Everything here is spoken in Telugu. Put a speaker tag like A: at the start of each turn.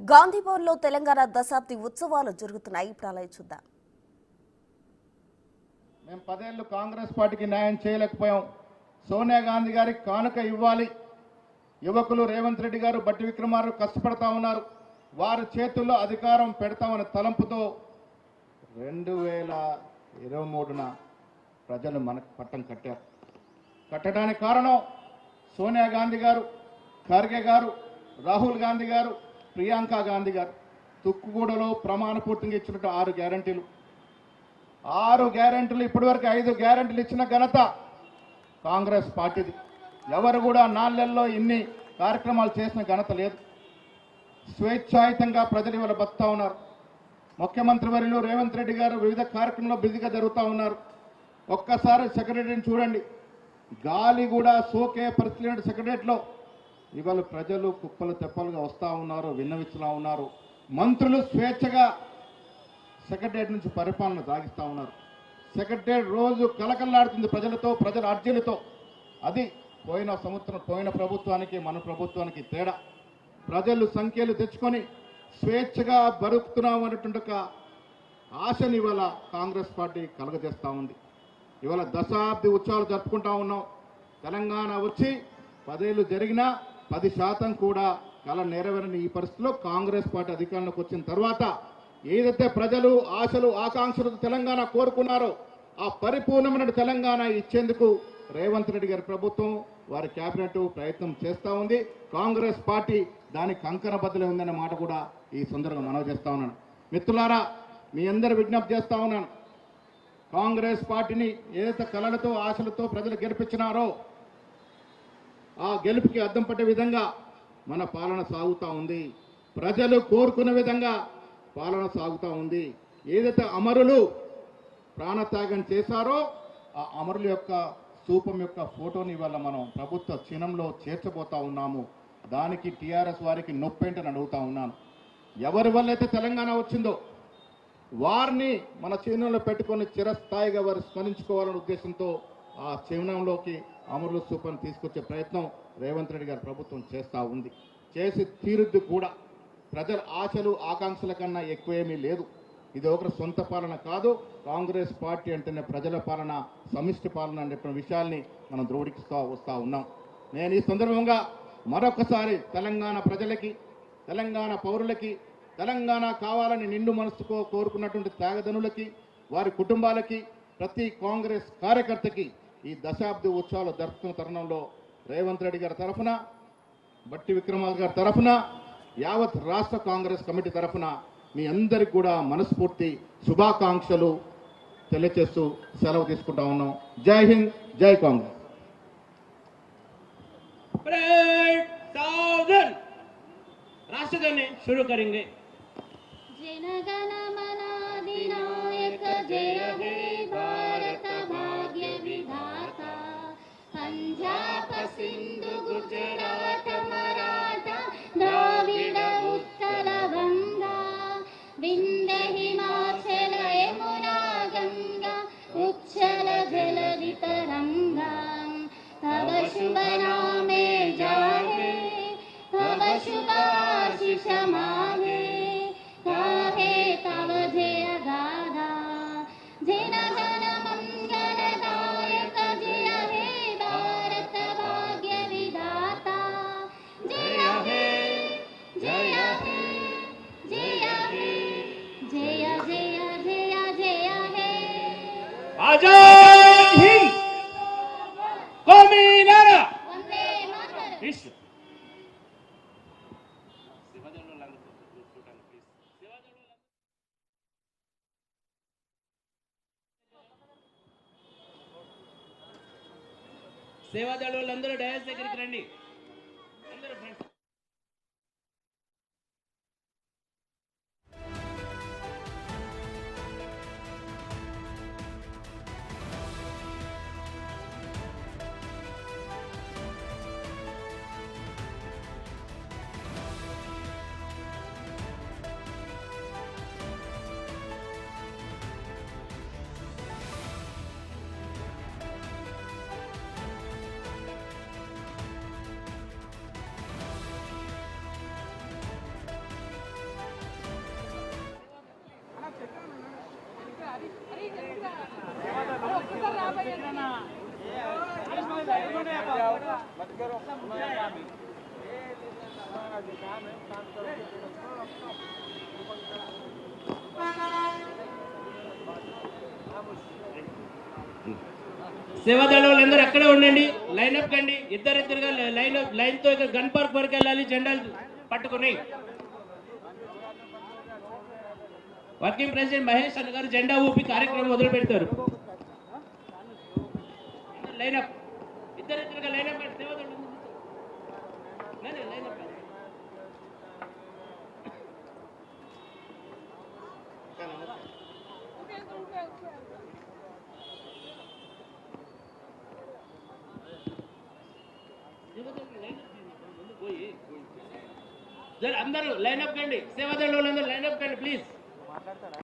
A: గాంధీభవన్లో తెలంగాణ దశాబ్ది ఉత్సవాలు జరుగుతున్నాయి. ఇప్పుడు అలా చూద్దాం.
B: మేము 10 ఏళ్ళు కాంగ్రెస్ పార్టీకి న్యాయం చేయలేకపోయాం. సోనియా గాంధీ గారికి కానుక ఇవ్వాలి. యువకులు రేవంత్ రెడ్డి గారు, బట్టి విక్రమార్క కష్టపడతా ఉన్నారు. వారి చేతుల్లో అధికారం పెడతామనే తలంపుతో 2023న ప్రజలు మనకు పట్టం కట్టారు. కట్టడానికి కారణం సోనియా గాంధీ గారు, ఖర్గే గారు, రాహుల్ గాంధీ గారు, ప్రియాంక గాంధీ గారు తుక్కుగూడలో ప్రమాణపూర్తిగా ఇచ్చినట్టు 6 గ్యారంటీలు. 6 గ్యారంటీలు ఇప్పటివరకు 5 గ్యారంటీలు ఇచ్చిన ఘనత కాంగ్రెస్ పార్టీది. ఎవరు కూడా 4 నెలల్లో ఇన్ని కార్యక్రమాలు చేసిన ఘనత లేదు. స్వేచ్ఛాయుతంగా ప్రజలు ఇవాళ బతుకుతా ఉన్నారు. ముఖ్యమంత్రి వర్యులు రేవంత్ రెడ్డి గారు వివిధ కార్యక్రమాల్లో బిజీగా జరుగుతూ ఉన్నారు. ఒక్కసారి సెక్రటరీని చూడండి, గాలి కూడా సోకే పరిస్థితి సెక్రటరీలో ఇవాళ ప్రజలు కుప్పలు తెప్పలుగా వస్తూ ఉన్నారు, విన్నవిస్తూ ఉన్నారు. మంత్రులు స్వేచ్ఛగా సెక్రటరియట్ నుంచి పరిపాలన సాగిస్తూ ఉన్నారు. సెక్రటరియట్ రోజు కలకల్లాడుతుంది ప్రజలతో, ప్రజల అర్జీలతో. అది పోయిన సంవత్సరం పోయిన ప్రభుత్వానికి మన ప్రభుత్వానికి తేడా. ప్రజలు సంఖ్యలు తెచ్చుకొని స్వేచ్ఛగా బతుకుతున్నాం అనేటువంటి ఒక ఆశని ఇవాళ కాంగ్రెస్ పార్టీ కలగజేస్తూ ఉంది. ఇవాళ దశాబ్ది ఉత్సవాలు జరుపుకుంటా ఉన్నాం. తెలంగాణ వచ్చి 10 ఏళ్ళు జరిగినా 10% కూడా కల నెరవేరని ఈ పరిస్థితిలో కాంగ్రెస్ పార్టీ అధికారంలోకి వచ్చిన తర్వాత ఏదైతే ప్రజలు ఆశలు ఆకాంక్షలతో తెలంగాణ కోరుకున్నారో ఆ పరిపూర్ణమైన తెలంగాణ ఇచ్చేందుకు రేవంత్ రెడ్డి గారి ప్రభుత్వం, వారి కేబినెట్ ప్రయత్నం చేస్తూ ఉంది. కాంగ్రెస్ పార్టీ దానికి కంకణబద్ధలే ఉందనే మాట కూడా ఈ సందర్భంగా మనవి చేస్తా ఉన్నాను. మిత్రులారా, మీ అందరూ విజ్ఞప్తి చేస్తా ఉన్నాను. కాంగ్రెస్ పార్టీని ఏదైతే కళలతో ఆశలతో ప్రజలు గెలిపించినారో ఆ గెలుపుకి అద్దం పట్టే విధంగా మన పాలన సాగుతూ ఉంది. ప్రజలు కోరుకున్న విధంగా పాలన సాగుతూ ఉంది. ఏదైతే అమరులు ప్రాణత్యాగం చేశారో ఆ అమరుల యొక్క స్థూపం యొక్క ఫోటోని ఇవాళ మనం ప్రభుత్వ చిహ్నంలో చేర్చబోతా ఉన్నాము. దానికి టీఆర్ఎస్ వారికి నొప్పేంటని అడుగుతా ఉన్నాను. ఎవరి వల్ల అయితే తెలంగాణ వచ్చిందో వారిని మన చిహ్నంలో పెట్టుకొని చిరస్థాయిగా వారు స్మరించుకోవాలనే ఉద్దేశంతో ఆ చిహ్నంలోకి అమరుల స్థూపాన్ని తీసుకొచ్చే ప్రయత్నం రేవంత్ రెడ్డి గారి ప్రభుత్వం చేస్తూ ఉంది. చేసి తీరుద్ది కూడా. ప్రజల ఆశలు ఆకాంక్షల కన్నా ఎక్కువేమీ లేదు. ఇది ఒకరి సొంత పాలన కాదు. కాంగ్రెస్ పార్టీ అంటేనే ప్రజల పాలన, సమిష్టి పాలన అనే విషయాల్ని మనం ధృవీకరిస్తూ వస్తూ ఉన్నాం. నేను ఈ సందర్భంగా మరొకసారి తెలంగాణ ప్రజలకి, తెలంగాణ పౌరులకి, తెలంగాణ కావాలని నిండు మనసుతో కోరుకున్నటువంటి త్యాగధనులకి, వారి కుటుంబాలకి, ప్రతి కాంగ్రెస్ కార్యకర్తకి ఈ దశాబ్ది ఉత్సవాలు జరుపుతున్న తరుణంలో రేవంత్ రెడ్డి గారి తరఫున, బట్టి విక్రమార్క గారి తరఫున, యావత్ రాష్ట్ర కాంగ్రెస్ కమిటీ తరఫున మీ అందరికి కూడా మనస్ఫూర్తి శుభాకాంక్షలు తెలియజేస్తూ సెలవు తీసుకుంటా ఉన్నాం. జై హింద్, జై కాంగ్రెస్.
C: राष्ट्रगान शुरू करेंगे.
D: जन गण मन अधिनायक जय हे भारत भाग्य विधाता. पंजाब सिंधु गुजरात मराठा द्राविड उत्कल गंगा विंध्य हिमाचल यमुना गंगा उच्छल जलधि तरंगा. तव शुभ नामे जाहे, तव शुभ आशीष मागे, गाहे तव जय गाथा. जन गण मंगलदायक जय हे भारत भाग्य विधाता. जय हे, जय हे, जय हे, जय जय जय जय हे.
C: आजाद हिंद, कौमी नारा.
D: वंदे मातरम.
C: विश्व సేవాదళ వాళ్ళందరూ డయాస్ దగ్గరికి రండి. అందరూ ఫ్రెండ్స్. సేవాదళ వాళ్ళందరూ అక్కడే ఉండండి, లైన్ అప్ కండి, ఇద్దరిద్దరుగా లైన్ తో ఇక గన్ పార్క్ వరకు వెళ్ళాలి, జెండాలు పట్టుకుని. వర్కింగ్ ప్రెసిడెంట్ మహేష్ అన్న గారు జెండా ఊపి కార్యక్రమం మొదలు పెడతారు. లైన్ అప్, ఇద్దరిద్దరుగా లైన్ అప్ కండి, సేవాదళ లైన్ అప్. అందరూ లైన్ అప్ కండి, సేవాదళ వాళ్ళందరూ లైన్ అప్ కండి ప్లీజ్.